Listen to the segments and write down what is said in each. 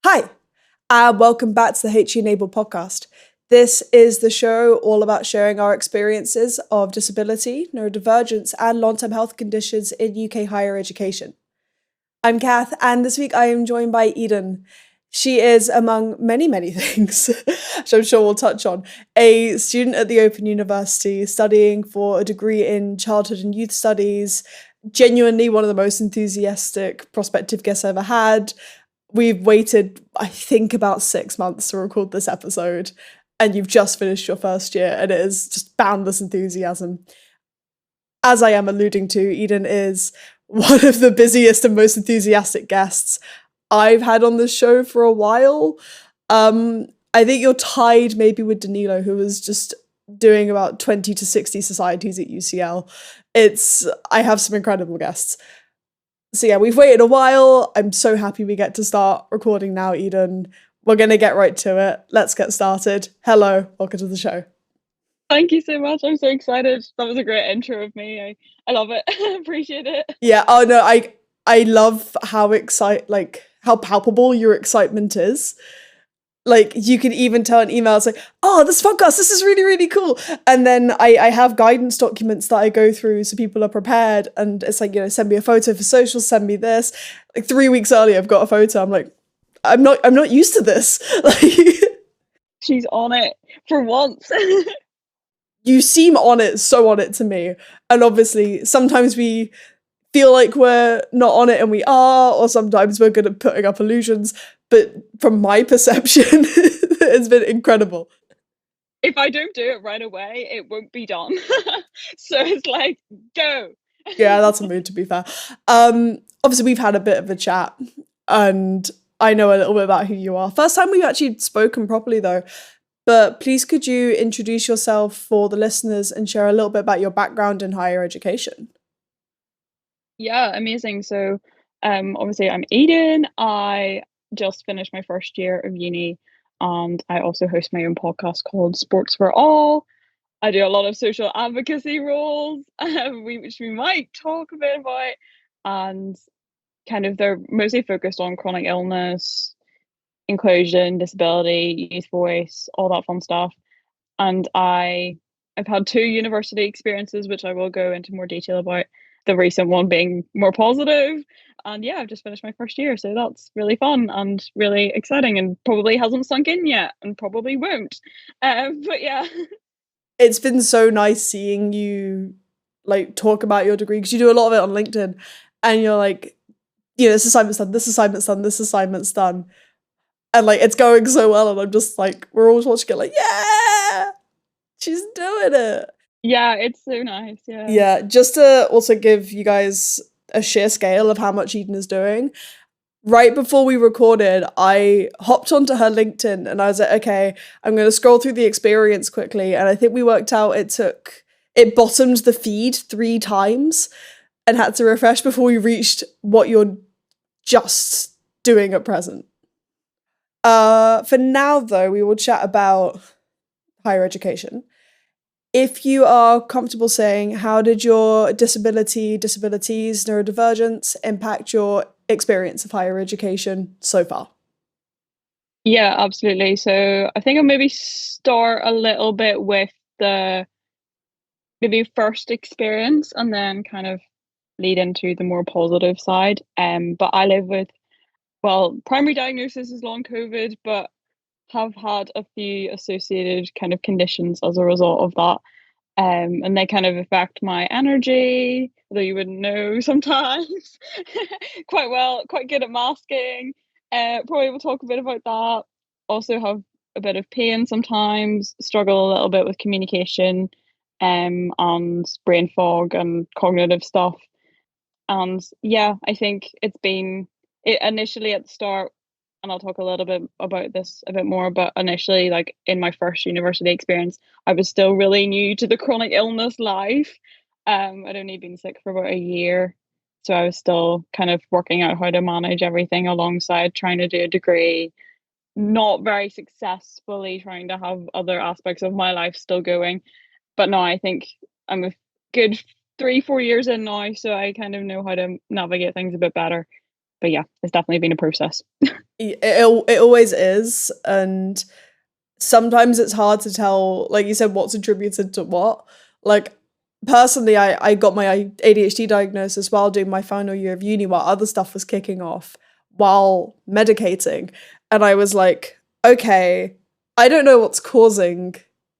Hi, and welcome back to the HE Enable podcast. This is the show all about sharing our experiences of disability, neurodivergence, and long term health conditions in UK higher education. I'm Kath, and this week I am joined by Eden. She is, among many, many things, which I'm sure we'll touch on, a student at the Open University studying for a degree in childhood and youth studies, genuinely one of the most enthusiastic prospective guests I ever had. We've waited, I think, about 6 months to record this episode, and you've just finished your first year, and it is just boundless enthusiasm. As I am alluding to, Eden is one of the busiest and most enthusiastic guests I've had on this show for a while. I think you're tied maybe with Danilo, who was just doing about 20 to 60 societies at UCL. I have some incredible guests. So yeah, we've waited a while. I'm so happy we get to start recording now, Eden. We're going to get right to it. Let's get started. Hello, welcome to the show. Thank you so much. I'm so excited. That was a great intro of me. I love it. Appreciate it. Yeah, oh no, I love how how palpable your excitement is. Like, you can even tell an email, it's like, oh, this podcast, this is really, really cool. And then I have guidance documents that I go through so people are prepared. And it's like, send me a photo for social, send me this. Like 3 weeks earlier, I've got a photo. I'm like, I'm not used to this. Like, she's on it for once. You seem on it, so on it to me. And obviously, sometimes we feel like we're not on it and we are, or sometimes we're good at putting up illusions. But from my perception, it's been incredible. If I don't do it right away, it won't be done. So it's like, go. Yeah, that's a mood, to be fair. Obviously, we've had a bit of a chat, and I know a little bit about who you are. First time we've actually spoken properly, though. But please, could you introduce yourself for the listeners and share a little bit about your background in higher education? Yeah, amazing. So obviously I'm Eden. I just finished my first year of uni, and I also host my own podcast called Sports for All. I do a lot of social advocacy roles, which we might talk a bit about, and kind of they're mostly focused on chronic illness, inclusion, disability, youth voice, all that fun stuff. And I've had two university experiences, which I will go into more detail about. The recent one being more positive. And yeah, I've just finished my first year, so that's really fun and really exciting, and probably hasn't sunk in yet, and probably won't. But yeah. It's been so nice seeing you talk about your degree, because you do a lot of it on LinkedIn, and you're like, this assignment's done, this assignment's done, this assignment's done. And it's going so well, and I'm just like, we're always watching it like, yeah, she's doing it. Yeah, it's so nice. Yeah. Yeah, just to also give you guys a sheer scale of how much Eden is doing. Right before we recorded, I hopped onto her LinkedIn and I was like, okay, I'm going to scroll through the experience quickly. And I think we worked out it bottomed the feed 3 times and had to refresh before we reached what you're just doing at present. For now, though, we will chat about higher education. If you are comfortable saying, how did your disabilities, neurodivergence impact your experience of higher education so far? Yeah, absolutely. So I think I'll maybe start a little bit with the maybe first experience and then kind of lead into the more positive side. But I live with, well, primary diagnosis is long COVID, but have had a few associated kind of conditions as a result of that. And they kind of affect my energy, although you wouldn't know sometimes. Quite well, quite good at masking. Probably we'll talk a bit about that. Also have a bit of pain sometimes, struggle a little bit with communication, and brain fog and cognitive stuff. And yeah, I think it's been it initially at the start, and I'll talk a little bit about this a bit more, but initially, like in my first university experience, I was still really new to the chronic illness life. I'd only been sick for about a year. So I was still kind of working out how to manage everything alongside trying to do a degree, not very successfully trying to have other aspects of my life still going. But now I think I'm a good 3, 4 years in now, so I kind of know how to navigate things a bit better. But yeah, it's definitely been a process. It always is, and sometimes it's hard to tell, like you said, what's attributed to what. Like, personally, I got my ADHD diagnosis while doing my final year of uni, while other stuff was kicking off, while medicating. And I was like, okay, I don't know what's causing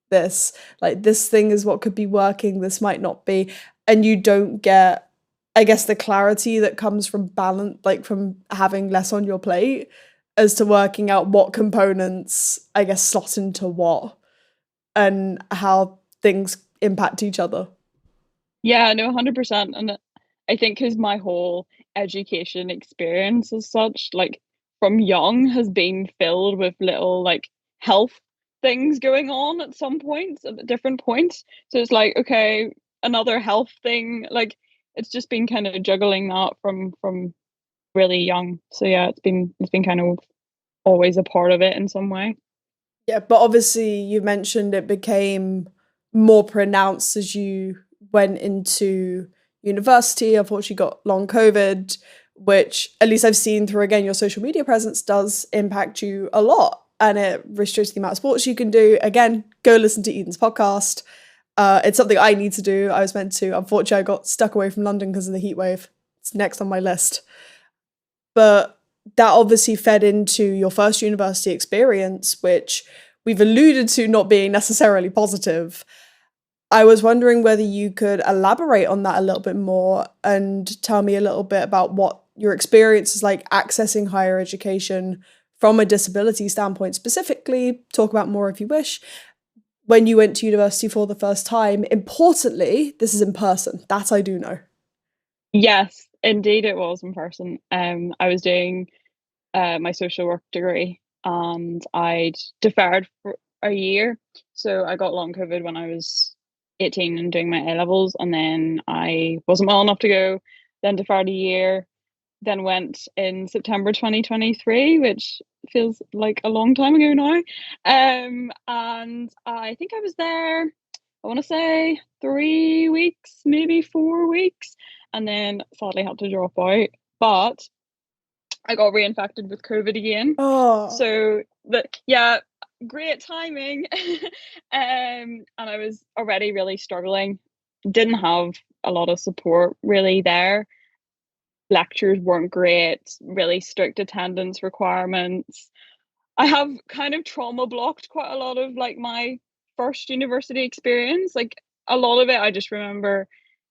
this. Like, this thing is what could be working, this might not be. And you don't get, I guess, the clarity that comes from balance, like from having less on your plate, as to working out what components, I guess, slot into what and how things impact each other. Yeah, no, 100%. And I think because my whole education experience as such, like from young, has been filled with little like health things going on at some points, at different points. So it's like, okay, another health thing. Like it's just been kind of juggling that from really young. So yeah, it's been kind of always a part of it in some way. Yeah, but obviously you mentioned it became more pronounced as you went into university. Unfortunately, got long COVID, which at least I've seen through again your social media presence does impact you a lot, and it restricts the amount of sports you can do. Again, go listen to Eden's podcast. It's something I need to do. I was meant to. Unfortunately, I got stuck away from London because of the heat wave. It's next on my list. But that obviously fed into your first university experience, which we've alluded to not being necessarily positive. I was wondering whether you could elaborate on that a little bit more and tell me a little bit about what your experience is like accessing higher education from a disability standpoint, specifically. Talk about more if you wish. When you went to university for the first time, importantly, this is in person. That I do know. Yes, indeed, it was in person. I was doing my social work degree, and I'd deferred for a year. So I got long COVID when I was 18 and doing my A levels, and then I wasn't well enough to go, then deferred a year, then went in September 2023, which feels like a long time ago now. And I think I was there, I want to say 3 weeks, maybe 4 weeks, and then sadly had to drop out. But I got reinfected with COVID again. Oh, So yeah, great timing. And I was already really struggling. Didn't have a lot of support really there. Lectures weren't great, really strict attendance requirements. I have kind of trauma blocked quite a lot of like my first university experience. Like a lot of it I just remember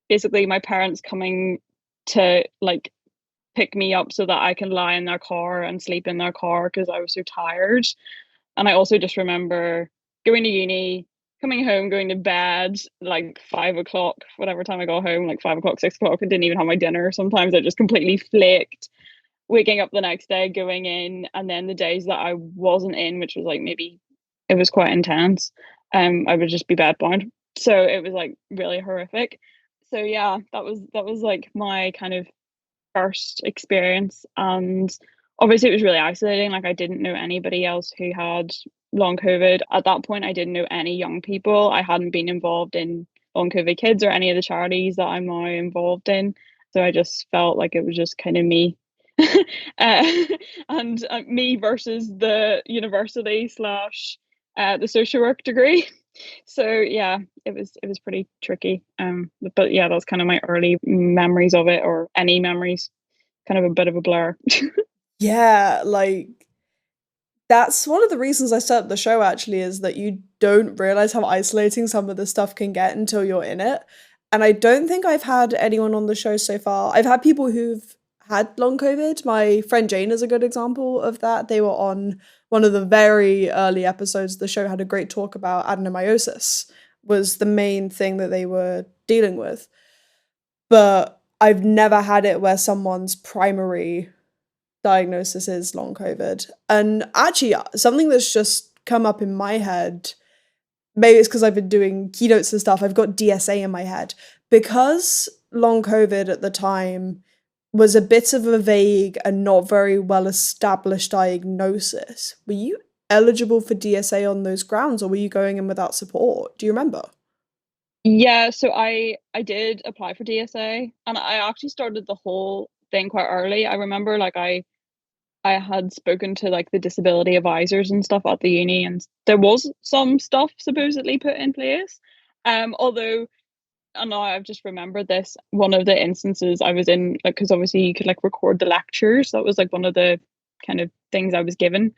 basically my parents coming to like pick me up so that I can lie in their car and sleep in their car because I was so tired. And I also just remember going to uni, coming home, going to bed like 5 o'clock, whatever time I got home, like 5 o'clock, 6 o'clock. I didn't even have my dinner. Sometimes I just completely flaked. Waking up the next day, going in, and then the days that I wasn't in, which was like maybe it was quite intense, I would just be bedbound. So it was like really horrific. So yeah, that was like my kind of first experience, and obviously it was really isolating. Like I didn't know anybody else who had long COVID at that point. I didn't know any young people. I hadn't been involved in long COVID kids or any of the charities that I'm now involved in, so I just felt like it was just kind of me. uh, and me versus the university slash the social work degree. So yeah, it was pretty tricky. But yeah, that's kind of my early memories of it, or any memories. Kind of a bit of a blur. yeah, like that's one of the reasons I started the show actually, is that you don't realize how isolating some of the stuff can get until you're in it. And I don't think I've had anyone on the show so far. I've had people who've had long COVID. My friend Jane is a good example of that. They were on one of the very early episodes. The show had a great talk about adenomyosis, was the main thing that they were dealing with. But I've never had it where someone's primary diagnosis is long COVID. And actually, something that's just come up in my head, maybe it's because I've been doing keynotes and stuff, I've got DSA in my head. Because long COVID at the time was a bit of a vague and not very well established diagnosis, were you eligible for DSA on those grounds, or were you going in without support? Do you remember? Yeah, so I did apply for DSA, and I actually started the whole thing quite early. I remember like I had spoken to like the disability advisors and stuff at the uni, and there was some stuff supposedly put in place. Although, and now I've just remembered this, one of the instances I was in, like, because obviously you could like record the lectures. That was like one of the kind of things I was given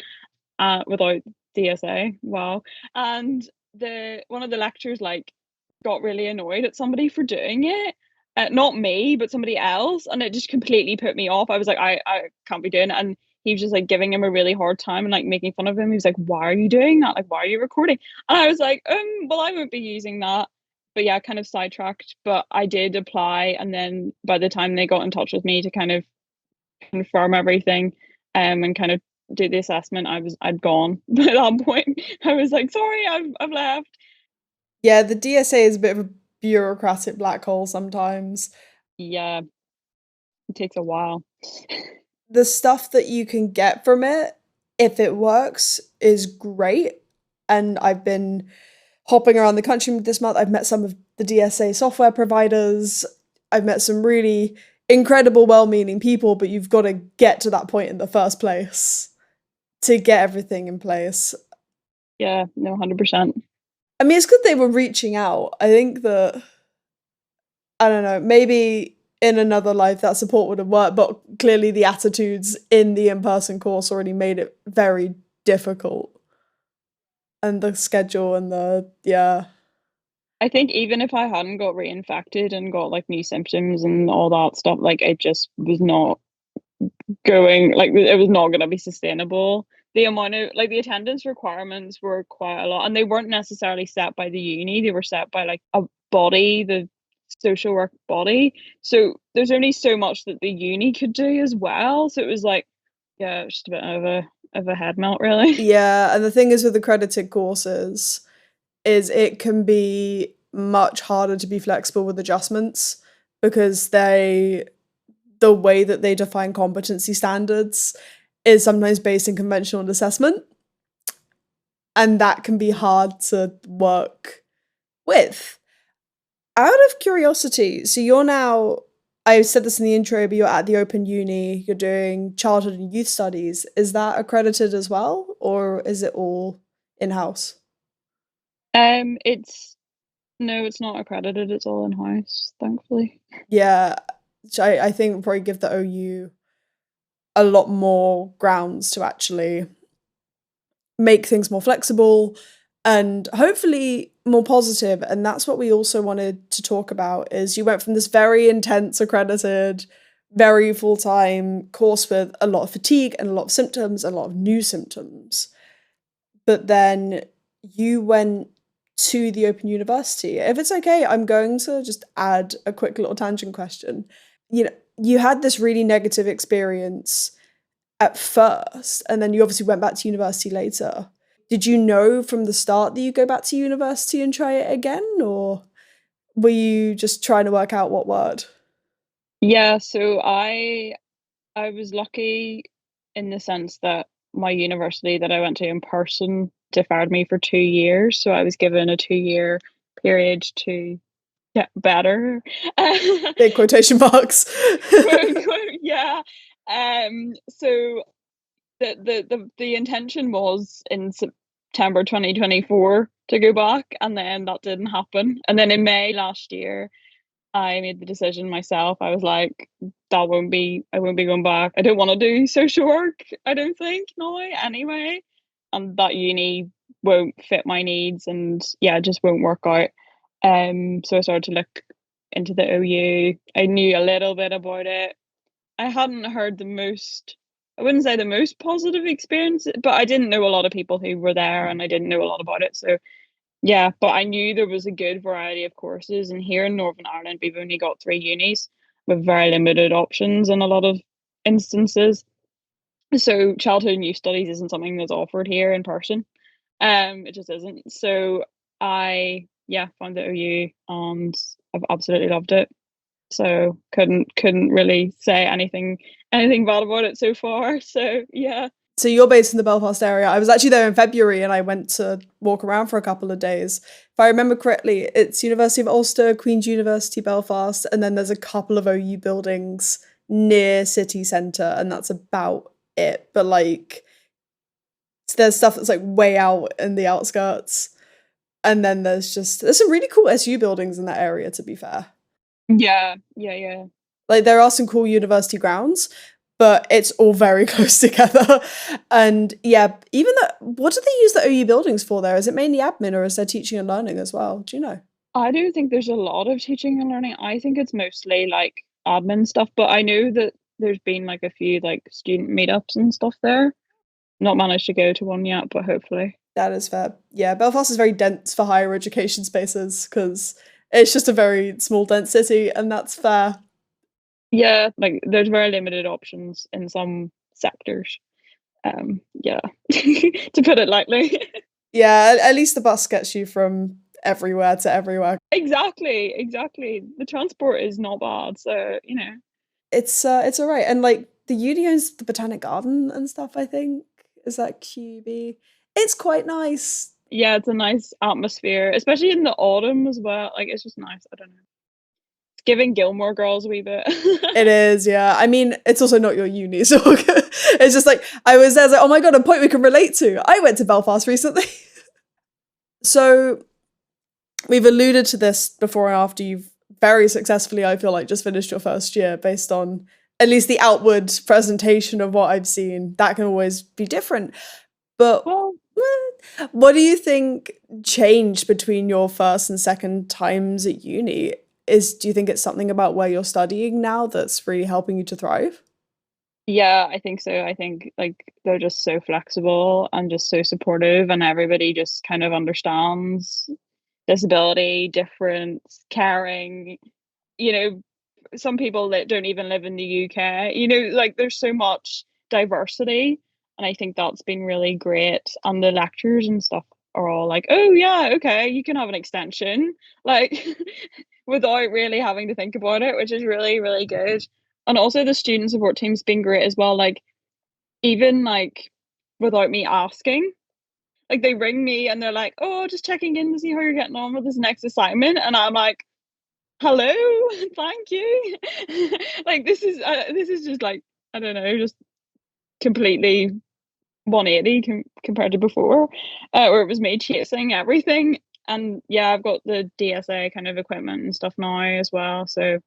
without DSA. Wow. And the one of the lecturers like got really annoyed at somebody for doing it. Not me, but somebody else, and it just completely put me off. I was like, I can't be doing it. And he was just like giving him a really hard time and like making fun of him. He was like, why are you doing that? Like, why are you recording? And I was like, well, I won't be using that. But yeah, kind of sidetracked. But I did apply, and then by the time they got in touch with me to kind of confirm everything, and kind of do the assessment, I'd gone by that point. I was like, sorry, I've left. Yeah, the DSA is a bit of a bureaucratic black hole sometimes. Yeah, it takes a while. The stuff that you can get from it, if it works, is great. And I've been hopping around the country this month. I've met some of the DSA software providers. I've met some really incredible, well meaning people, but you've got to get to that point in the first place to get everything in place. Yeah, no, 100%. I mean, it's good they were reaching out. I think that, I don't know, maybe in another life that support would have worked, but clearly the attitudes in the in person course already made it very difficult. And the schedule and yeah. I think even if I hadn't got reinfected and got like new symptoms and all that stuff, like it just was not going, like it was not going to be sustainable. The amount of like the attendance requirements were quite a lot, and they weren't necessarily set by the uni, they were set by like a body, the social work body. So there's only so much that the uni could do as well. So it was like, yeah, it was just a bit of a head melt, really. Yeah, and the thing is with accredited courses is it can be much harder to be flexible with adjustments because the way that they define competency standards is sometimes based in conventional assessment, and that can be hard to work with. Out of curiosity, so you're now, I said this in the intro, but you're at the Open Uni, you're doing childhood and youth studies. Is that accredited as well, or is it all in-house? It's no, it's not accredited, it's all in house, thankfully. Yeah, which I think will probably give the OU a lot more grounds to actually make things more flexible and hopefully more positive. And that's what we also wanted to talk about is you went from this very intense accredited, very full-time course with a lot of fatigue and a lot of symptoms and a lot of new symptoms. But then you went to the Open University. If it's okay, I'm going to just add a quick little tangent question. You know, you had this really negative experience at first, and then you obviously went back to university later. Did you know from the start that you go back to university and try it again, or were you just trying to work out what word? Yeah, so I was lucky in the sense that my university that I went to in person deferred me for 2 years. So I was given a 2 year period to get better. Big quotation marks. Quote unquote, yeah. So the intention was in September 2024 to go back, and then that didn't happen. And then in May last year, I made the decision myself. I was like, I won't be going back. I don't want to do social work, I don't think, no, anyway. And that uni won't fit my needs, and yeah, it just won't work out. So I started to look into the OU. I knew a little bit about it. I hadn't heard the most, I wouldn't say the most positive experience, but I didn't know a lot of people who were there and I didn't know a lot about it. So yeah, but I knew there was a good variety of courses, and here in Northern Ireland, we've only got three unis with very limited options in a lot of instances. So childhood and youth studies isn't something that's offered here in person. It just isn't. So I yeah found the OU and I've absolutely loved it. So couldn't really say anything bad about it so far. So yeah. So you're based in the Belfast area. I was actually there in February and I went to walk around for a couple of days. If I remember correctly, it's University of Ulster, Queen's University Belfast, and then there's a couple of OU buildings near city centre, and that's about it. But like, there's stuff that's like way out in the outskirts, and then there's some really cool SU buildings in that area. To be fair, Yeah, yeah, yeah. like there are some cool university grounds, but it's all very close together. And yeah, even that, what do they use the OU buildings for there? Is it mainly admin or is there teaching and learning as well? Do you know? I don't think there's a lot of teaching and learning. I think it's mostly like admin stuff, but I know that there's been like a few like student meetups and stuff there. Not managed to go to one yet, but hopefully. That is fair. Yeah, Belfast is very dense for higher education spaces because it's just a very small, dense city, and that's fair. Yeah, like there's very limited options in some sectors. Yeah, to put it lightly. Yeah, at least the bus gets you from everywhere to everywhere. Exactly, exactly. The transport is not bad, so you know. It's all right. And like the uni owns the Botanic Garden and stuff, I think. Is that QB? It's quite nice. Yeah, it's a nice atmosphere, especially in the autumn as well. Like it's just nice. I don't know. It's giving Gilmore Girls a wee bit. It is, yeah. I mean, it's also not your uni, so it's just like I was there, like, oh my god, a point we can relate to. I went to Belfast recently. So we've alluded to this before and after you've very successfully, I feel like, just finished your first year based on at least the outward presentation of what I've seen. That can always be different. But Well, what do you think changed between your first and second times at uni? Do you think it's something about where you're studying now that's really helping you to thrive? yeah, I think so. I think like they're just so flexible and just so supportive, and everybody just kind of understands disability, difference, caring. You know, some people that don't even live in the UK. You know, like there's so much diversity, and I think that's been really great. And the lectures and stuff are all like, "Oh yeah, okay, you can have an extension," like without really having to think about it, which is really, really good. And also the student support team's been great as well. Like even like without me asking, like they ring me and they're like, "Oh, just checking in to see how you're getting on with this next assignment," and I'm like, hello, thank you. Like this is just like I don't know, just completely 180 compared to before, where it was me chasing everything. And yeah, I've got the DSA kind of equipment and stuff now as well. So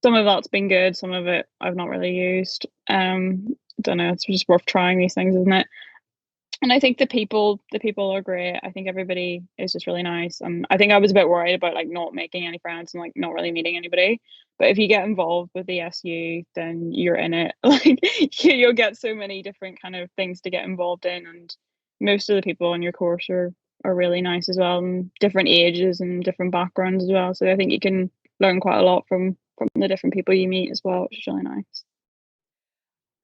some of that's been good, some of it I've not really used. Don't know. It's just worth trying these things, isn't it? And I think the people are great. I think everybody is just really nice. And I think I was a bit worried about like not making any friends and like not really meeting anybody. But if you get involved with the SU, then you're in it. Like you'll get so many different kind of things to get involved in, and most of the people on your course are really nice as well, and different ages and different backgrounds as well. So I think you can learn quite a lot from the different people you meet as well, which is really nice.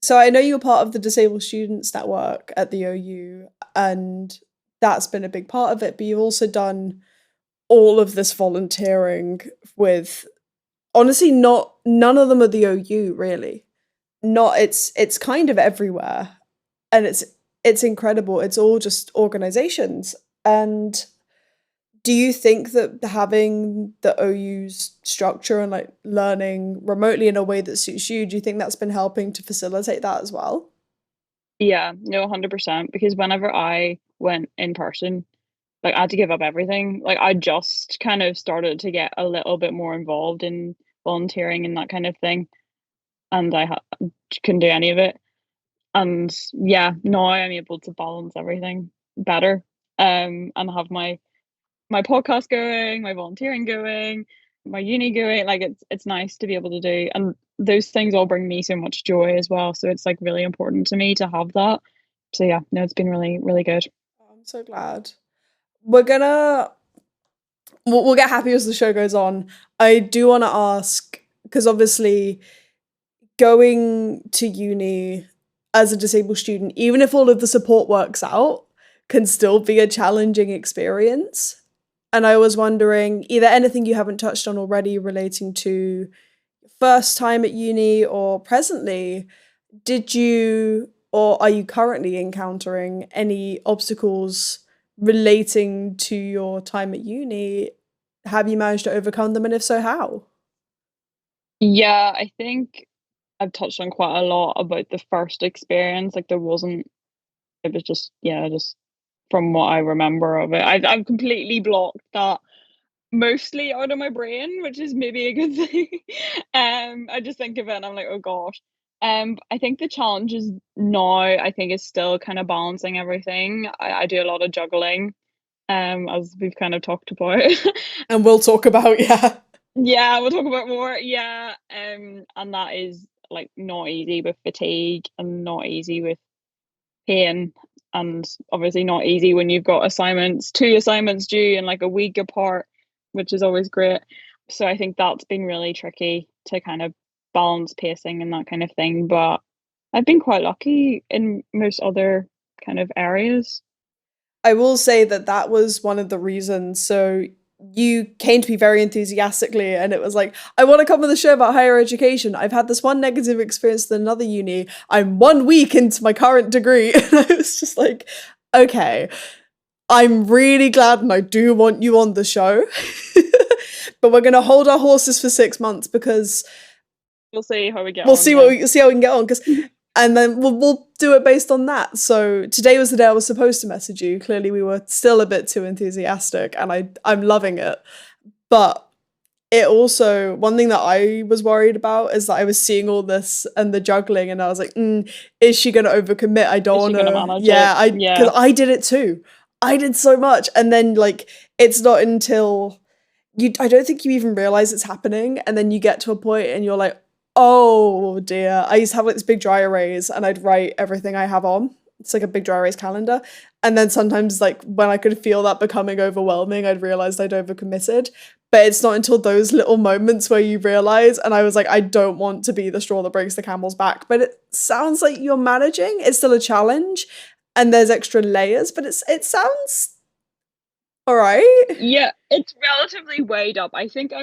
So I know you're part of the Disabled Students Network at the OU, and that's been a big part of it, but you've also done all of this volunteering with honestly not none of them are the OU really. Not it's kind of everywhere. And it's incredible. It's all just organizations. And do you think that having the OU's structure and like learning remotely in a way that suits you, do you think that's been helping to facilitate that as well? Yeah, no, 100%. Because whenever I went in person, like I had to give up everything. Like I just kind of started to get a little bit more involved in volunteering and that kind of thing, and couldn't do any of it. And yeah, now I'm able to balance everything better, and have my podcast going, my volunteering going, my uni going. Like it's nice to be able to do, and those things all bring me so much joy as well. So it's like really important to me to have that. So yeah, no, it's been really, really good. Oh, I'm so glad. We're gonna we'll get happy as the show goes on. I do want to ask because obviously going to uni as a disabled student, even if all of the support works out, can still be a challenging experience. And I was wondering either anything you haven't touched on already relating to first time at uni or presently, did you or are you currently encountering any obstacles relating to your time at uni? Have you managed to overcome them? And if so, how? Yeah, I think. I've touched on quite a lot about the first experience. Like there wasn't, it was just, yeah, just from what I remember of it. I've completely blocked that mostly out of my brain, which is maybe a good thing. I just think of it and I'm like, oh gosh. I think the challenge is now, I think, is still kind of balancing everything. I do a lot of juggling, as we've kind of talked about. And we'll talk about, yeah. Yeah, we'll talk about more. Yeah, and that is like not easy with fatigue and not easy with pain, and obviously not easy when you've got assignments, two assignments due in like a week apart, which is always great. So I think that's been really tricky to kind of balance pacing and that kind of thing. But I've been quite lucky in most other kind of areas. I will say that that was one of the reasons. So you came to me very enthusiastically, and it was like, I want to come on the show about higher education. I've had this one negative experience at another uni. I'm 1 week into my current degree. And I was just like, okay, I'm really glad and I do want you on the show. But we're going to hold our horses for 6 months because We'll see how we get we'll on. see Yeah. see how we can get on. Because and then we'll do it based on that. So today was the day I was supposed to message you. Clearly, we were still a bit too enthusiastic, and I'm loving it. But it also, one thing that I was worried about is that I was seeing all this and the juggling, and I was like, is she gonna overcommit? I don't Is she want gonna to. manage it? Yeah, because Yeah. I did it too. I did so much, and then like it's not until you I don't think you even realize it's happening, and then you get to a point and you're like, oh dear. I used to have like this big dry erase and I'd write everything I have on. It's like a big dry erase calendar. And then sometimes like when I could feel that becoming overwhelming, I'd realized I'd overcommitted. But it's not until those little moments where you realize, and I was like, I don't want to be the straw that breaks the camel's back. But it sounds like you're managing. It's still a challenge and there's extra layers, but it sounds all right. Yeah, it's relatively weighed up. I think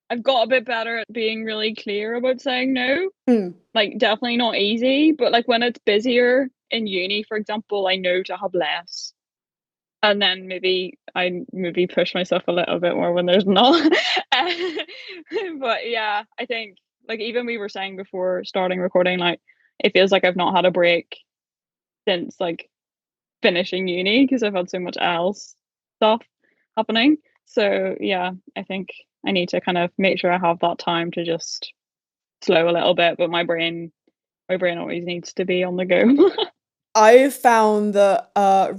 I've got a bit better at being really clear about saying no. Hmm. Like, definitely not easy, but like when it's busier in uni, for example, I know to have less. And then maybe push myself a little bit more when there's not. But yeah, I think like even we were saying before starting recording, like it feels like I've not had a break since like finishing uni because I've had so much else stuff happening. So yeah, I think I need to kind of make sure I have that time to just slow a little bit, but my brain always needs to be on the go. I found that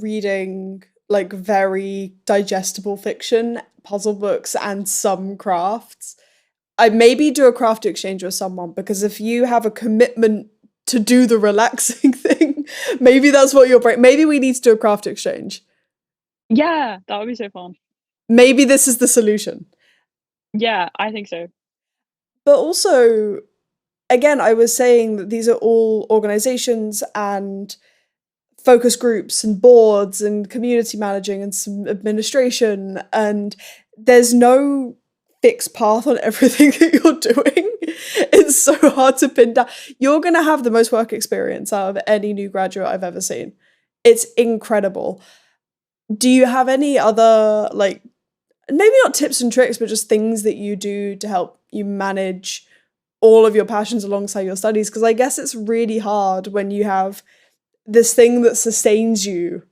reading like very digestible fiction, puzzle books, and some crafts, I maybe do a craft exchange with someone because if you have a commitment to do the relaxing thing, maybe that's what your brain. Maybe we need to do a craft exchange. Yeah, that would be so fun. Maybe this is the solution. Yeah, I think so. But also, again, I was saying that these are all organizations and focus groups and boards and community managing and some administration, and there's no fixed path on everything that you're doing. It's so hard to pin down. You're going to have the most work experience out of any new graduate I've ever seen. It's incredible. Do you have any other, like, maybe not tips and tricks, but just things that you do to help you manage all of your passions alongside your studies? Because I guess it's really hard when you have this thing that sustains you,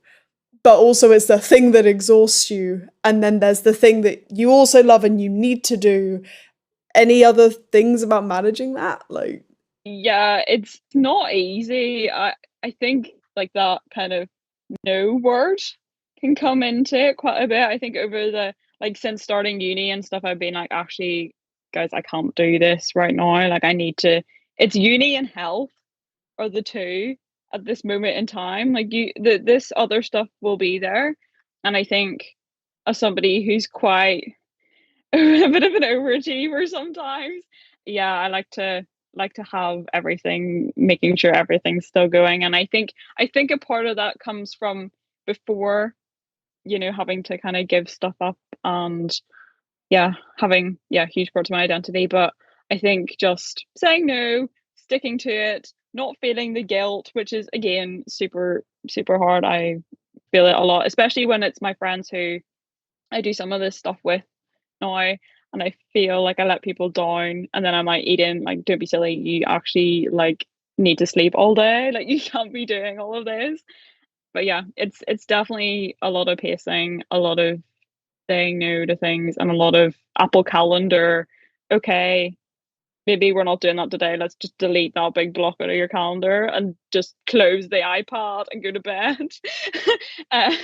but also it's the thing that exhausts you. And then there's the thing that you also love and you need to do. Any other things about managing that? Like, Yeah, it's not easy. I think like that kind of no word can come into it quite a bit. I think over the like since starting uni and stuff, I've been like, actually, guys, I can't do this right now. Like I need to, it's uni and health are the two at this moment in time. Like this other stuff will be there. And I think as somebody who's quite a bit of an overachiever sometimes. Yeah, I like to have everything, making sure everything's still going. And I think a part of that comes from before, having to kind of give stuff up and yeah, having huge parts of my identity. But I think just saying no, sticking to it, not feeling the guilt, which is again super, super hard. I feel it a lot, especially when it's my friends who I do some of this stuff with now, and I feel like I let people down, and then I might eat in like, don't be silly, you actually like need to sleep all day, like you can't be doing all of this. But yeah, it's definitely a lot of pacing, a lot of saying no to things, and a lot of Apple Calendar. Okay, maybe we're not doing that today. Let's just delete that big block out of your calendar and just close the iPad and go to bed. uh,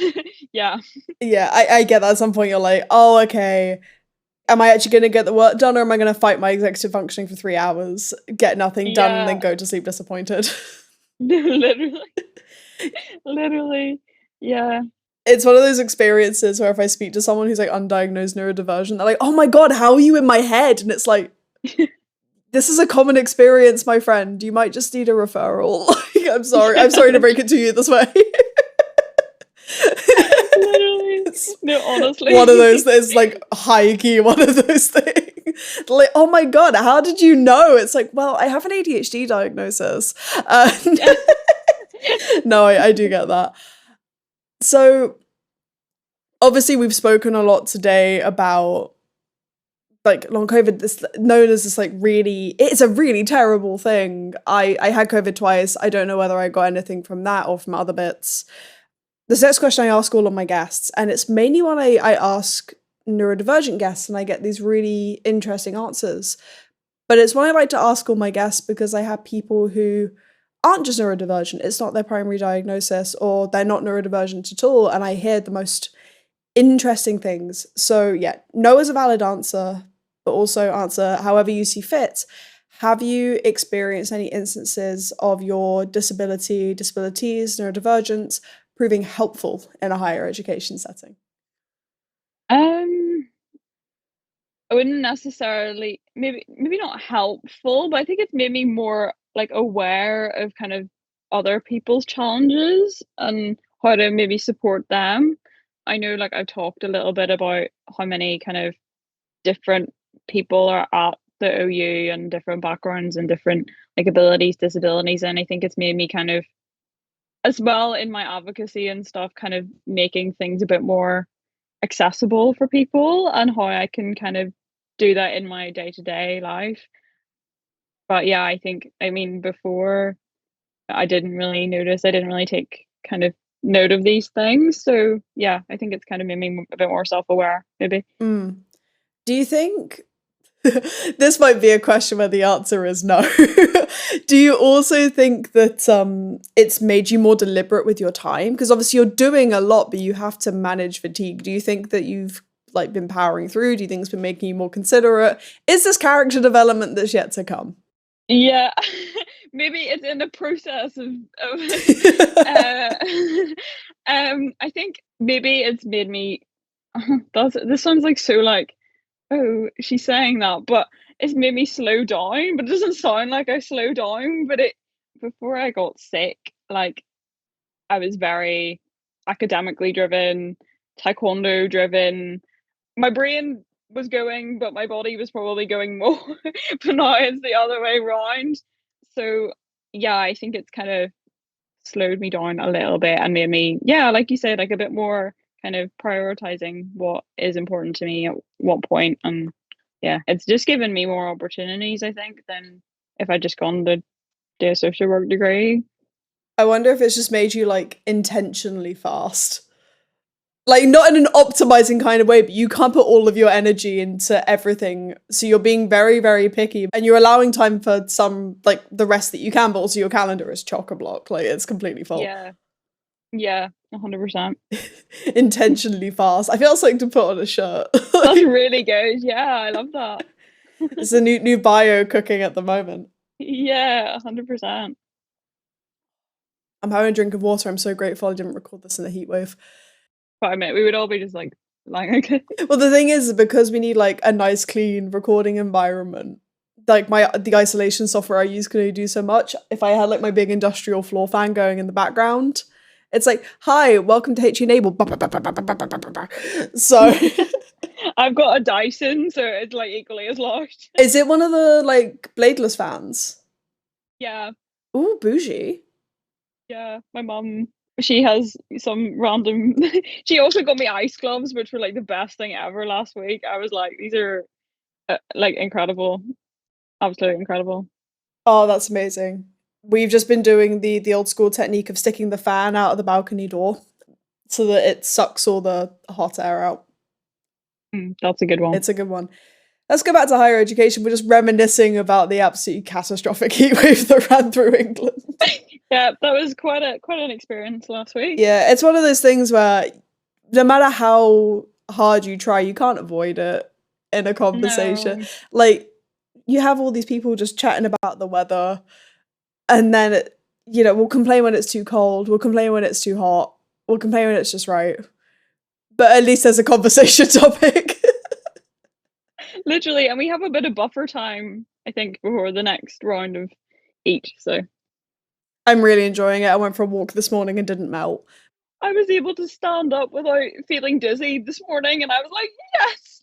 yeah, Yeah, I get that at some point you're like, oh, okay. Am I actually going to get the work done, or am I going to fight my executive functioning for 3 hours, get nothing done, and then yeah, go to sleep disappointed? literally, literally, yeah, It's one of those experiences where if I speak to someone who's like undiagnosed neurodivergent, they're like, oh my God, how are you in my head? And it's like, this is a common experience, my friend. You might just need a referral. I'm sorry. I'm sorry to break it to you this way. literally. It's No, one of those honestly, that is like high key, one of those things. Like, oh my God, how did you know? It's like, well, I have an ADHD diagnosis. yeah. No, I do get that. So, obviously, we've spoken a lot today about like long COVID, this known as this like really, it's a really terrible thing. I had COVID twice. I don't know whether I got anything from that or from other bits. This next question I ask all of my guests, and it's mainly when I ask neurodivergent guests and I get these really interesting answers. But it's one I like to ask all my guests because I have people who aren't just neurodivergent, it's not their primary diagnosis, or they're not neurodivergent at all, and I hear the most interesting things. So yeah, no is a valid answer, but also answer however you see fit. Have you experienced any instances of your disabilities, neurodivergence proving helpful in a higher education setting? Um, I wouldn't necessarily, maybe not helpful, but I think it's made me more like aware of kind of other people's challenges and how to maybe support them. I know like I've talked a little bit about how many kind of different people are at the OU and different backgrounds and different like abilities, disabilities, and I think it's made me kind of, as well in my advocacy and stuff, kind of making things a bit more accessible for people and how I can kind of do that in my day-to-day life. But yeah, I think, I mean, before I didn't really notice, I didn't really take kind of note of these things. So yeah, I think it's kind of made me a bit more self-aware, maybe. Mm. Do you think this might be a question where the answer is no? Do you also think that it's made you more deliberate with your time? Because obviously you're doing a lot, but you have to manage fatigue. Do you think that you've like been powering through? Do you think it's been making you more considerate? Is this character development that's yet to come? Yeah, maybe it's in the process of uh, I think maybe it's made me this sounds like so like, oh, she's saying that, but it's made me slow down, but it doesn't sound like I slow down, but it before I got sick, like I was very academically driven, taekwondo driven. My brain was going, but my body was probably going more. But now it's the other way around. So yeah, I think it's kind of slowed me down a little bit and made me, yeah, like you said, like a bit more kind of prioritizing what is important to me at what point. And yeah, it's just given me more opportunities, I think, than if I just gone to do a social work degree. I wonder if it's just made you like intentionally fast. Like not in an optimizing kind of way, but you can't put all of your energy into everything. So you're being very, very picky and you're allowing time for some like the rest that you can, but also your calendar is chock a block. Like it's completely full. Yeah, yeah, 100%. Intentionally fast. I feel like something to put on a shirt. That's really good. Yeah, I love that. It's a new bio cooking at the moment. Yeah, 100%. I'm having a drink of water. I'm so grateful I didn't record this in the heat wave. But I mean, we would all be just like lying. Okay. Well, the thing is, because we need like a nice, clean recording environment, like the isolation software I use can only do so much. If I had like my big industrial floor fan going in the background, it's like, "Hi, welcome to HE Enable." So, I've got a Dyson, so it's like equally as large. is it one of the like bladeless fans? Yeah, Ooh, bougie. yeah. My mum, she has some random. She also got me ice gloves, which were like the best thing ever last week. I was like, these are like incredible, absolutely incredible. Oh, that's amazing. We've just been doing the old school technique of sticking the fan out of the balcony door so that it sucks all the hot air out. That's a good one. It's a good one. Let's go back to higher education. We're just reminiscing about the absolutely catastrophic heatwave that ran through England. Yeah, that was quite an experience last week. Yeah, it's one of those things where no matter how hard you try, you can't avoid it in a conversation. No, Like, you have all these people just chatting about the weather, and then, we'll complain when it's too cold, we'll complain when it's too hot, we'll complain when it's just right. But at least there's a conversation topic. literally, and we have a bit of buffer time, I think, before the next round of heat. So I'm really enjoying it. I went for a walk this morning and didn't melt. I was able to stand up without feeling dizzy this morning, and I was like, yes,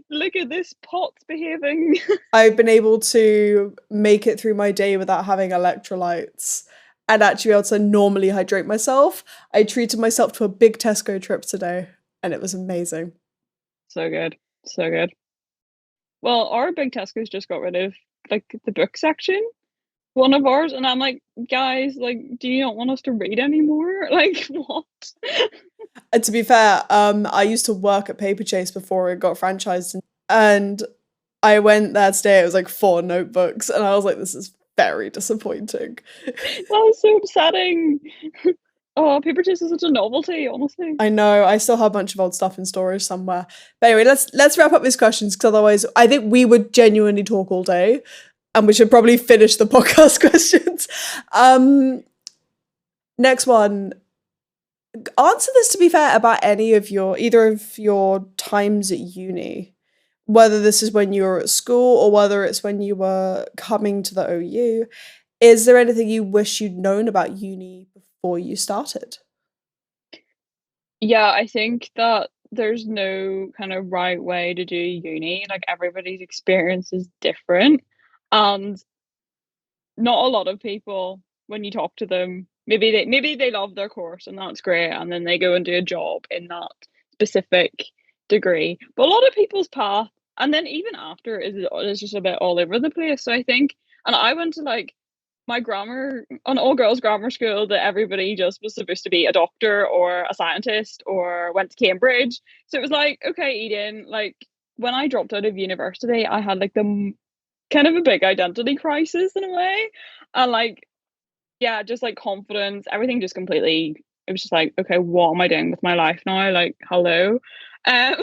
look at this pot's behaving. I've been able to make it through my day without having electrolytes and actually be able to normally hydrate myself. I treated myself to a big Tesco trip today and it was amazing. So good, so good. Well, our big Tesco's just got rid of like the book section, one of ours, and I'm like, guys, like, do you not want us to read anymore? Like, what? And to be fair, I used to work at Paper Chase before it got franchised, and I went there today. It was like 4 notebooks, and I was like, "This is very disappointing." That was so upsetting. Oh, paper chase is such a novelty, honestly. I know. I still have a bunch of old stuff in storage somewhere. But anyway, let's wrap up these questions because otherwise, I think we would genuinely talk all day, and we should probably finish the podcast questions. Next one. Answer this, to be fair, about either of your times at uni, whether this is when you were at school or whether it's when you were coming to the OU. Is there anything you wish you'd known about uni before you started? Yeah, I think that there's no kind of right way to do uni. Like everybody's experience is different. And not a lot of people, when you talk to them, maybe they love their course and that's great, and then they go and do a job in that specific degree. But a lot of people's path, and then even after, is just a bit all over the place. So I think, and I went to like my grammar, an all girls grammar school that everybody just was supposed to be a doctor or a scientist or went to Cambridge. So it was like, okay, Eden, like when I dropped out of university, I had like the kind of a big identity crisis in a way. And like, yeah, just like confidence, everything just completely, it was just like, okay, what am I doing with my life now? Like, hello. Um,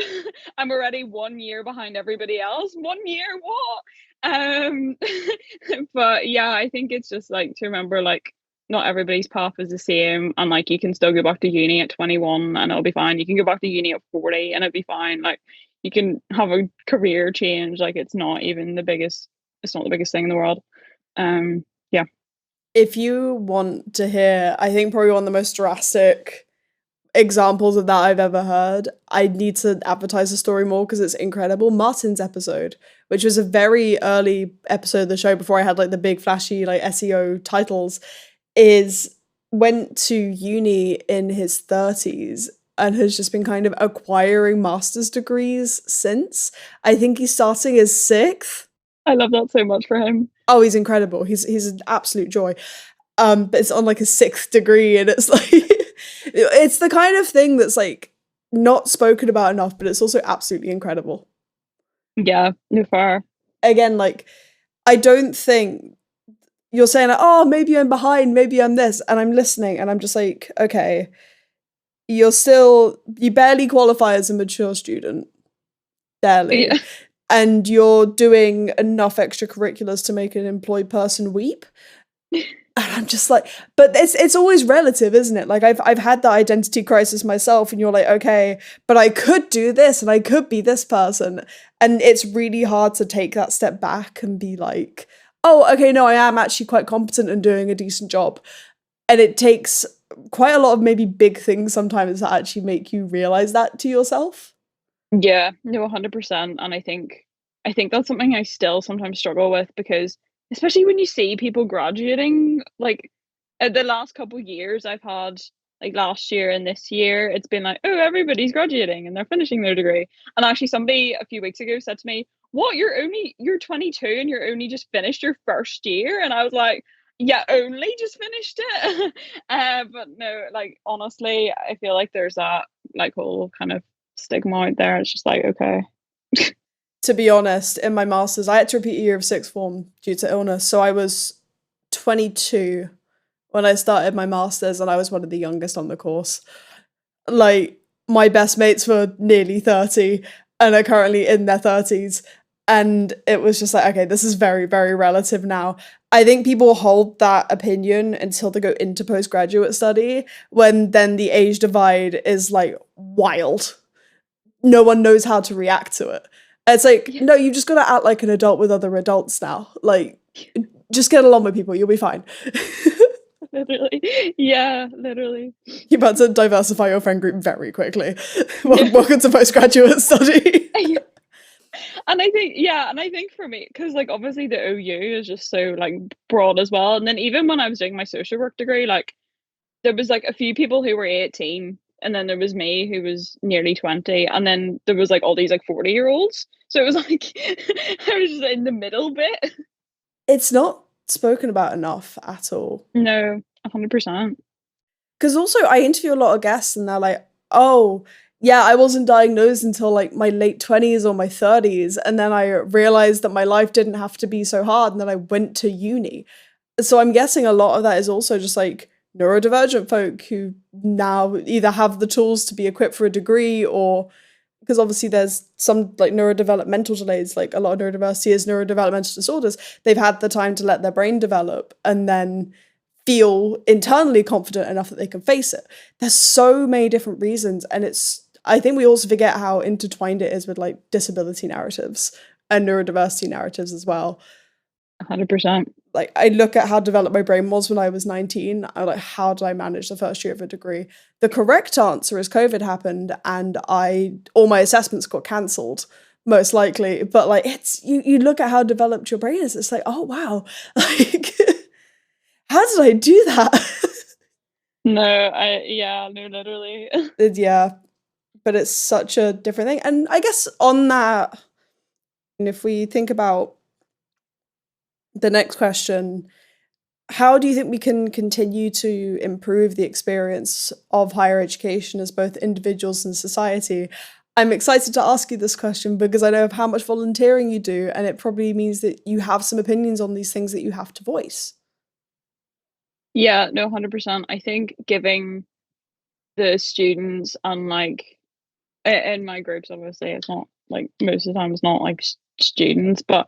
I'm already 1 year behind everybody else. 1 year, what? Um, but yeah, I think it's just like to remember, like, not everybody's path is the same, and like you can still go back to uni at 21 and it'll be fine. You can go back to uni at 40 and it'll be fine. Like, you can have a career change. Like, it's not the biggest thing in the world. Yeah. If you want to hear, I think probably one of the most drastic examples of that I've ever heard, I need to advertise the story more because it's incredible. Martin's episode, which was a very early episode of the show before I had like the big flashy like SEO titles, is went to uni in his 30s and has just been kind of acquiring master's degrees since. I think he's starting his sixth. I love that so much for him. Oh, he's incredible. He's an absolute joy. But it's on like a sixth degree, and it's like it's the kind of thing that's like not spoken about enough, but it's also absolutely incredible. Yeah, no fair. Again, like I don't think you're saying like, oh, maybe I'm behind, maybe I'm this, and I'm listening, and I'm just like, okay, you barely qualify as a mature student, barely. Yeah. And you're doing enough extracurriculars to make an employed person weep. And I'm just like, but it's always relative, isn't it? Like I've had that identity crisis myself, and you're like, okay, but I could do this and I could be this person. And it's really hard to take that step back and be like, oh, okay, no, I am actually quite competent and doing a decent job. And it takes quite a lot of maybe big things sometimes to actually make you realize that to yourself. Yeah, no, 100%. And I think that's something I still sometimes struggle with, because especially when you see people graduating, like the last couple of years I've had like last year and this year, it's been like, oh, everybody's graduating and they're finishing their degree. And actually, somebody a few weeks ago said to me, "What? You're 22 and you're only just finished your first year?" And I was like, "Yeah, only just finished it." But no, like honestly, I feel like there's that like whole kind of stigma out there. It's just like, okay, To be honest, in my masters, I had to repeat a year of sixth form due to illness. So I was 22 when I started my masters, and I was one of the youngest on the course. Like, my best mates were nearly 30 and are currently in their 30s. And it was just like, okay, this is very, very relative now. I think people hold that opinion until they go into postgraduate study, when then the age divide is like wild. No one knows how to react to it. It's like, yeah, no, you just gotta act like an adult with other adults now. Like, just get along with people, you'll be fine. literally, yeah, literally. You're about to diversify your friend group very quickly. Yeah. Welcome to postgraduate study. And I think, yeah, and I think for me, because like obviously the OU is just so like broad as well. And then even when I was doing my social work degree, like there was like a few people who were 18, and then there was me who was nearly 20, and then there was like all these like 40-year-olds. So it was like I was just in the middle bit. It's not spoken about enough at all. No, 100%. Because also, I interview a lot of guests, and they're like, oh, yeah, I wasn't diagnosed until like my late 20s or my 30s. And then I realized that my life didn't have to be so hard. And then I went to uni. So I'm guessing a lot of that is also just like neurodivergent folk who now either have the tools to be equipped for a degree, or because obviously there's some like neurodevelopmental delays, like a lot of neurodiversity is neurodevelopmental disorders. They've had the time to let their brain develop and then feel internally confident enough that they can face it. There's so many different reasons, and I think we also forget how intertwined it is with like disability narratives and neurodiversity narratives as well. 100%. Like, I look at how developed my brain was when I was 19. I'm like, how did I manage the first year of a degree? The correct answer is COVID happened, and all my assessments got cancelled, most likely. But like, it's you look at how developed your brain is, it's like, oh wow, like how did I do that? No, yeah, no, literally. Yeah, but it's such a different thing. And I guess on that, and if we think about the next question, how do you think we can continue to improve the experience of higher education as both individuals and society? I'm excited to ask you this question because I know of how much volunteering you do, and it probably means that you have some opinions on these things that you have to voice. Yeah, no, 100%. I think giving the students and like in my groups, obviously, it's not like most of the time it's not like students, but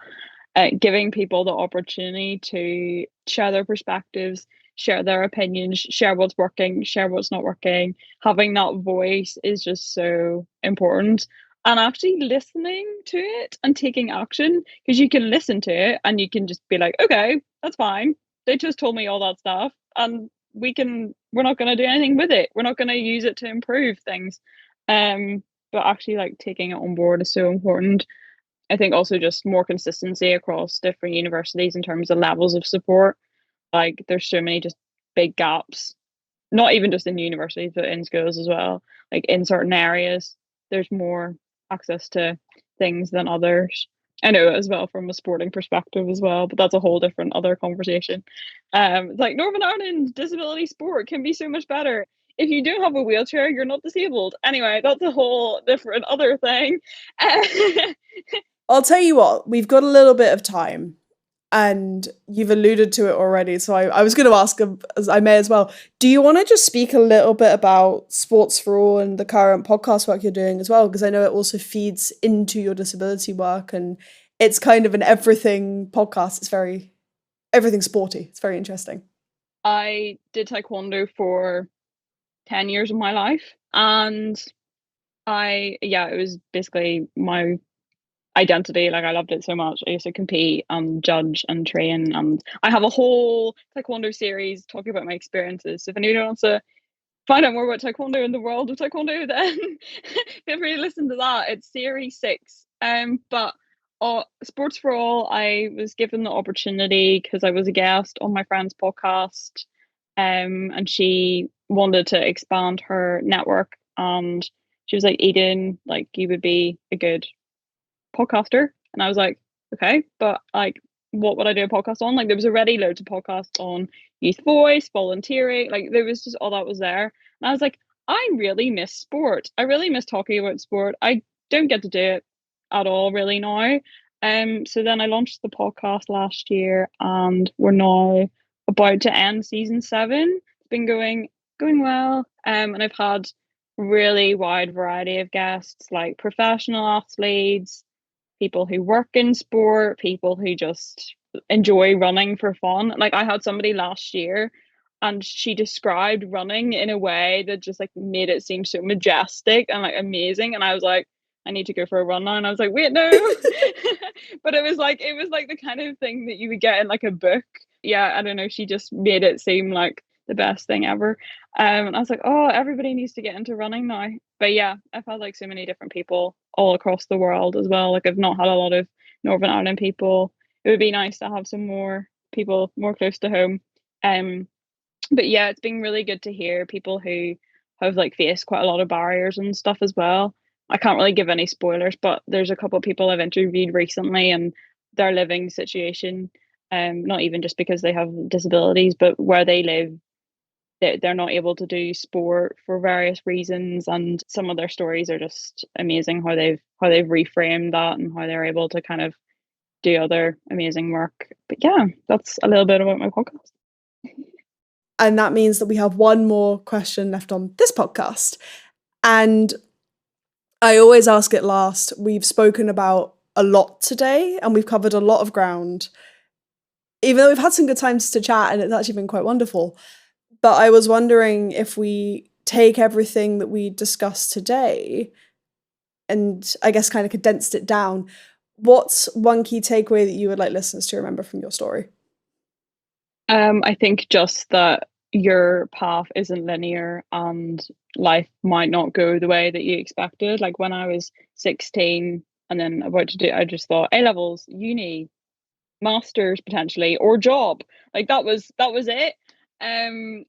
giving people the opportunity to share their perspectives, share their opinions, share what's working, share what's not working. Having that voice is just so important. And actually listening to it and taking action, because you can listen to it and you can just be like, okay, that's fine. They just told me all that stuff, and we're not going to do anything with it. We're not going to use it to improve things. But actually, like taking it on board is so important. I think also just more consistency across different universities in terms of levels of support. Like there's so many just big gaps, not even just in universities, but in schools as well. Like in certain areas, there's more access to things than others. I know as well from a sporting perspective as well, but that's a whole different other conversation. It's like Northern Ireland disability sport can be so much better. If you don't have a wheelchair, you're not disabled. Anyway, that's a whole different other thing. I'll tell you what, we've got a little bit of time, and you've alluded to it already. So I was going to ask, as I may as well. Do you want to just speak a little bit about Sports for All and the current podcast work you're doing as well? Because I know it also feeds into your disability work, and it's kind of an everything podcast. It's very everything sporty. It's very interesting. I did taekwondo for 10 years of my life, and yeah, it was basically my identity. Like I loved it so much. I used to compete and judge and train, and I have a whole taekwondo series talking about my experiences. So if anyone wants to find out more about taekwondo and the world of taekwondo, then feel free to listen to that. It's series 6. But Sports for All, I was given the opportunity because I was a guest on my friend's podcast, and she wanted to expand her network, and she was like, Eden, like, you would be a good podcaster. And I was like, okay, but like, what would I do a podcast on? Like, there was already loads of podcasts on youth voice, volunteering, like there was just all that was there. And I was like, I really miss sport. I really miss talking about sport. I don't get to do it at all really now. So then I launched the podcast last year, and we're now about to end season 7. It's been going well. And I've had really wide variety of guests, like professional athletes, people who work in sport, people who just enjoy running for fun. Like, I had somebody last year, and she described running in a way that just like made it seem so majestic and like amazing. And I was like, I need to go for a run now. And I was like, wait, no. But it was like the kind of thing that you would get in like a book. Yeah, I don't know. She just made it seem like the best thing ever. And I was like, oh, everybody needs to get into running now. But yeah, I've had like so many different people all across the world as well. Like, I've not had a lot of Northern Ireland people. It would be nice to have some more people more close to home. Um, but yeah, it's been really good to hear people who have like faced quite a lot of barriers and stuff as well. I can't really give any spoilers, but there's a couple of people I've interviewed recently, and their living situation, not even just because they have disabilities, but where they live, they're not able to do sport for various reasons, and some of their stories are just amazing, how they've reframed that and how they're able to kind of do other amazing work. But yeah, that's a little bit about my podcast. And that means that we have one more question left on this podcast. And I always ask it last. We've spoken about a lot today, and we've covered a lot of ground. Even though we've had some good times to chat, and it's actually been quite wonderful. But I was wondering if we take everything that we discussed today and I guess kind of condensed it down, what's one key takeaway that you would like listeners to remember from your story? I think just that your path isn't linear, and life might not go the way that you expected. Like, when I was 16 and then about to do, I just thought A levels, uni, masters potentially, or job. Like, that was it. And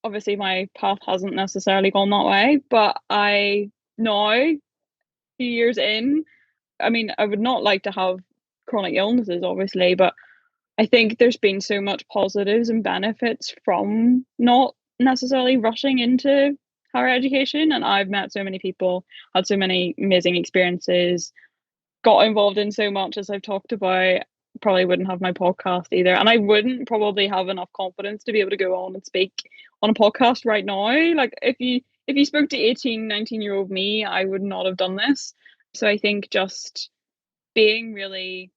obviously my path hasn't necessarily gone that way, but I now, few years in, I mean, I would not like to have chronic illnesses, obviously, but I think there's been so much positives and benefits from not necessarily rushing into higher education. And I've met so many people, had so many amazing experiences, got involved in so much, as I've talked about. Probably wouldn't have my podcast either. And I wouldn't probably have enough confidence to be able to go on and speak on a podcast right now. Like, if you spoke to 18, 19-year-old me, I would not have done this. So I think just being really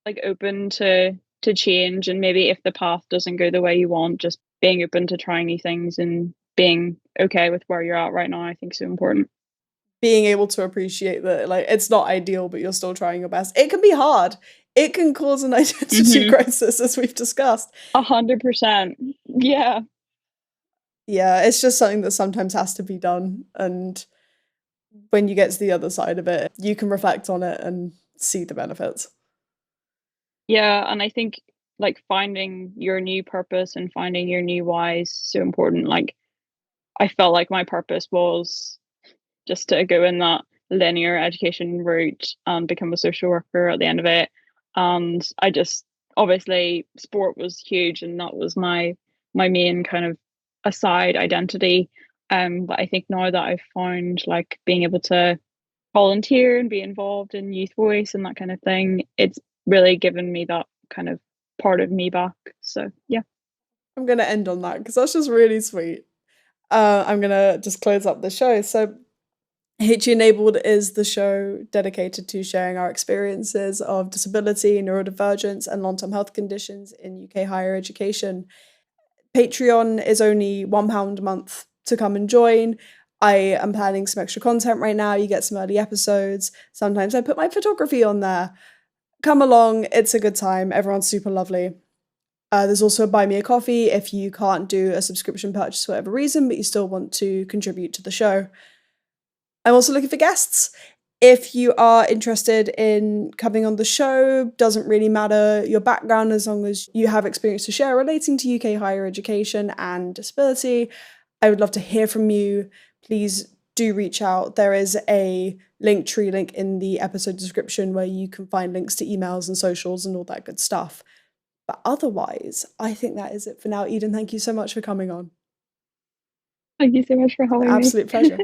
like open to change, and maybe if the path doesn't go the way you want, just being open to trying new things and being okay with where you're at right now, I think is so important. Being able to appreciate that, like, it's not ideal, but you're still trying your best. It can be hard. It can cause an identity crisis, as we've discussed. 100%. Yeah. Yeah, it's just something that sometimes has to be done. And when you get to the other side of it, you can reflect on it and see the benefits. Yeah, and I think like finding your new purpose and finding your new why is so important. Like, I felt like my purpose was just to go in that linear education route and become a social worker at the end of it. And I just, obviously sport was huge, and that was my main kind of aside identity. But I think now that I've found like being able to volunteer and be involved in youth voice and that kind of thing, it's really given me that kind of part of me back. So yeah. I'm going to end on that because that's just really sweet. I'm going to just close up the show. So, HE Enabled is the show dedicated to sharing our experiences of disability, neurodivergence, and long-term health conditions in UK higher education. Patreon is only £1 a month to come and join. I am planning some extra content right now. You get some early episodes. Sometimes I put my photography on there. Come along. It's a good time. Everyone's super lovely. There's also a Buy Me a Coffee if you can't do a subscription purchase for whatever reason, but you still want to contribute to the show. I'm also looking for guests. If you are interested in coming on the show, doesn't really matter your background as long as you have experience to share relating to UK higher education and disability. I would love to hear from you. Please do reach out. There is a Linktree link in the episode description where you can find links to emails and socials and all that good stuff. But otherwise, I think that is it for now. Eden, thank you so much for coming on. Thank you so much for having me. Absolute pleasure.